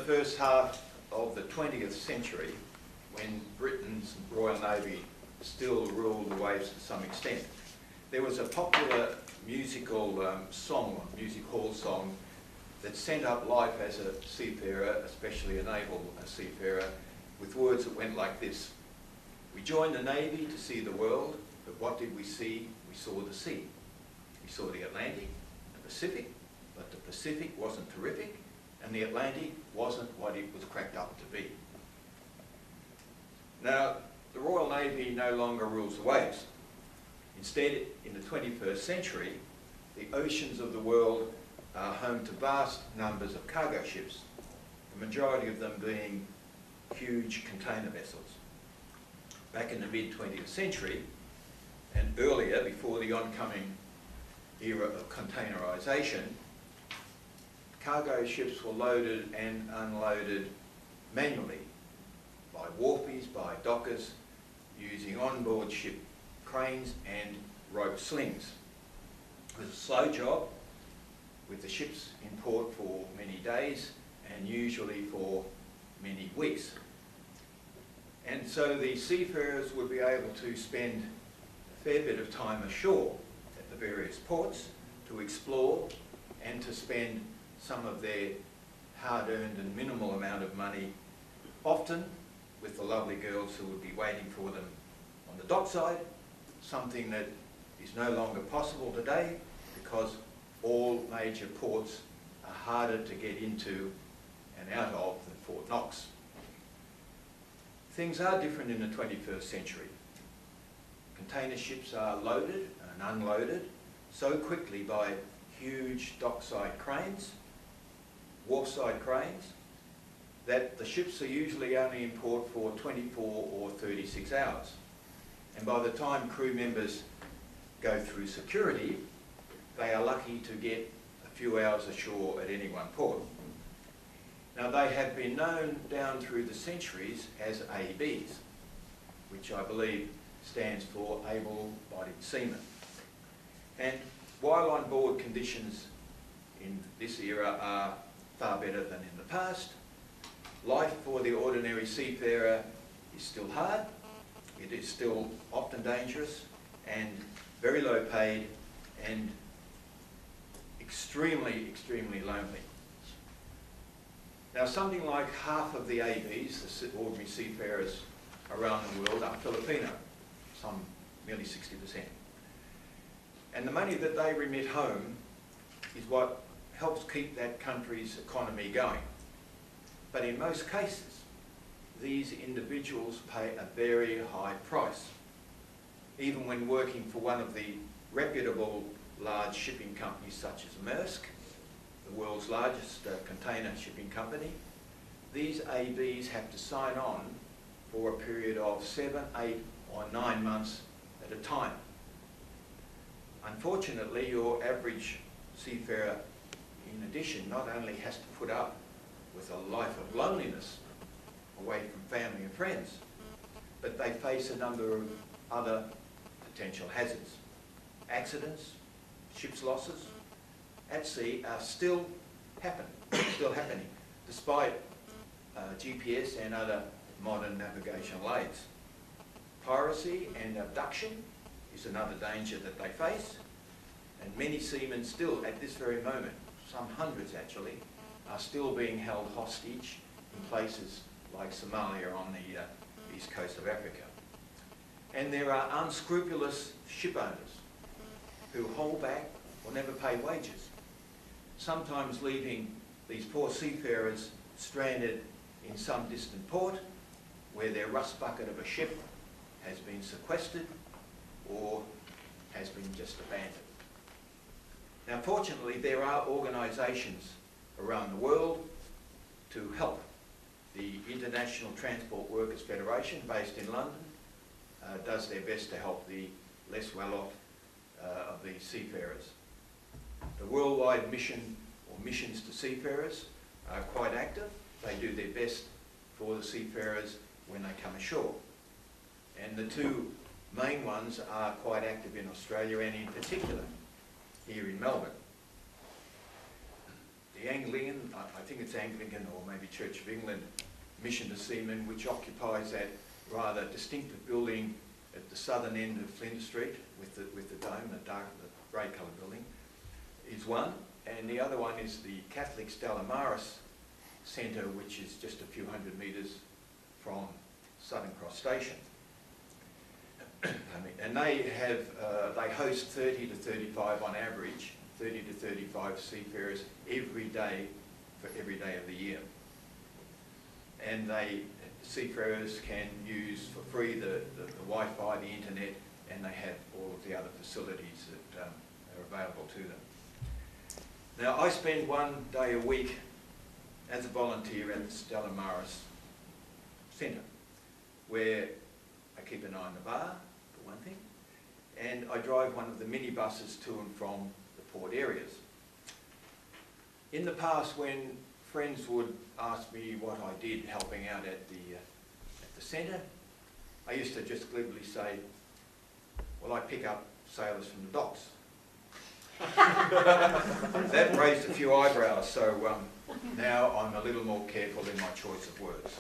first half of the 20th century, when Britain's Royal Navy still ruled the waves to some extent, there was a popular musical music hall song that sent up life as a seafarer, especially a naval seafarer, with words that went like this: "We joined the Navy to see the world, but what did we see? We saw the sea. We saw the Atlantic, the Pacific, but the Pacific wasn't terrific, and the Atlantic wasn't what it was cracked up to be." Now, the Royal Navy no longer rules the waves. Instead, in the 21st century, the oceans of the world are home to vast numbers of cargo ships, the majority of them being huge container vessels. Back in the mid-20th century, and earlier, before the oncoming era of containerisation, cargo ships were loaded and unloaded manually by wharfies, by dockers, using onboard ship cranes and rope slings. It was a slow job, with the ships in port for many days and usually for many weeks. And so the seafarers would be able to spend a fair bit of time ashore at the various ports to explore and to spend some of their hard-earned and minimal amount of money, often with the lovely girls who would be waiting for them on the dockside, something that is no longer possible today because all major ports are harder to get into and out of than Fort Knox. Things are different in the 21st century. Container ships are loaded and unloaded so quickly by huge dockside cranes, wharfside cranes, that the ships are usually only in port for 24 or 36 hours. And by the time crew members go through security, they are lucky to get a few hours ashore at any one port. Now, they have been known down through the centuries as ABs, which I believe stands for able-bodied seamen. And while on board conditions in this era are far better than in the past, life for the ordinary seafarer is still hard. It is still often dangerous and very low paid and extremely, extremely lonely. Now, something like half of the ABs, the ordinary seafarers around the world, are Filipino, some nearly 60%. And the money that they remit home is what helps keep that country's economy going. But in most cases, these individuals pay a very high price, even when working for one of the reputable large shipping companies such as Maersk, the world's largest container shipping company. These ABs have to sign on for a period of 7, 8 or 9 months at a time. Unfortunately, your average seafarer, in addition, not only has to put up with a life of loneliness away from family and friends, but they face a number of other potential hazards. Accidents, ship's losses at sea are still happening, despite GPS and other modern navigational aids. Piracy and abduction is another danger that they face, and many seamen still, at this very moment, some hundreds actually, are still being held hostage in places like Somalia on the east coast of Africa. And there are unscrupulous ship owners who hold back or never pay wages, sometimes leaving these poor seafarers stranded in some distant port where their rust bucket of a ship has been sequestered or has been just abandoned. Now, fortunately, there are organisations around the world to help. The International Transport Workers Federation, based in London, does their best to help the less well-off of these seafarers. The worldwide mission or missions to seafarers are quite active. They do their best for the seafarers when they come ashore. And the two main ones are quite active in Australia and in particular here in Melbourne. The the Anglican, I think it's Anglican or maybe Church of England, Mission to Seamen, which occupies that rather distinctive building at the southern end of Flinders Street with the dome, the grey coloured building, is one. And the other one is the Catholic Stella Maris Centre, which is just a few hundred metres from Southern Cross Station. And they host 30 to 35 on average, 30 to 35 seafarers every day for every day of the year. And seafarers can use for free the Wi-Fi, the internet, and they have all of the other facilities that are available to them. Now, I spend one day a week as a volunteer at the Stella Maris Centre, where I keep an eye on the bar, for one thing, and I drive one of the minibuses to and from the port areas. In the past, when friends would ask me what I did helping out at the centre, I used to just glibly say, well, I pick up sailors from the docks. That raised a few eyebrows, so now I'm a little more careful in my choice of words.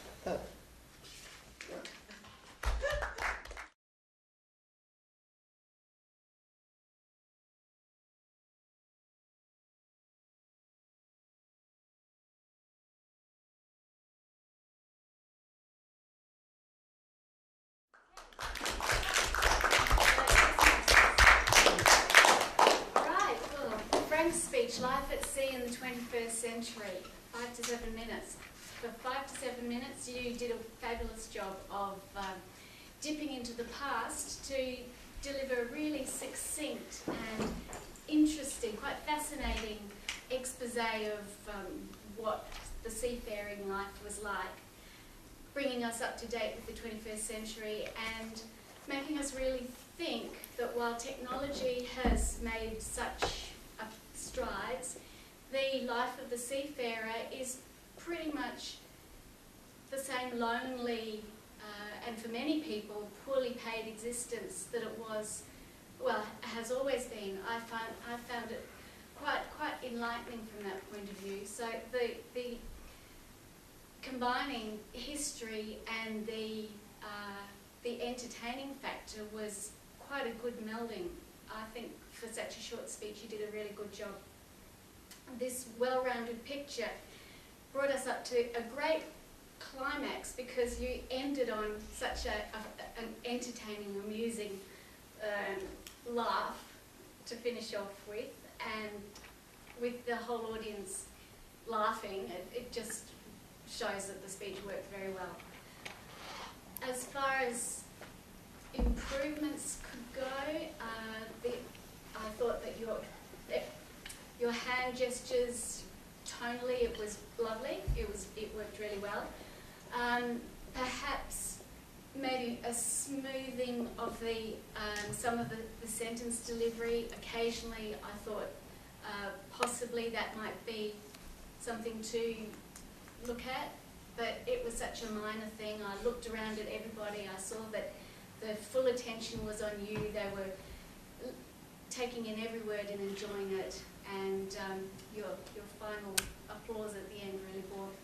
Life at sea in the 21st century, 5 to 7 minutes. For 5 to 7 minutes, you did a fabulous job of dipping into the past to deliver a really succinct and interesting, quite fascinating expose of what the seafaring life was like, bringing us up to date with the 21st century and making us really think that while technology has made such strides, the life of the seafarer is pretty much the same lonely and for many people poorly paid existence that it was, well, has always been. I found it quite enlightening from that point of view. So the combining history and the entertaining factor was quite a good melding. I think for such a short speech you did a really good job. This well-rounded picture brought us up to a great climax because you ended on such an entertaining, amusing laugh to finish off with, and with the whole audience laughing, it just shows that the speech worked very well. As far as improvements could go, I thought that your hand gestures, tonally, it was lovely. It worked really well. Perhaps maybe a smoothing of some of the sentence delivery. Occasionally, I thought possibly that might be something to look at, but it was such a minor thing. I looked around at everybody. I saw that the full attention was on you. They were taking in every word and enjoying it, and your final applause at the end really brought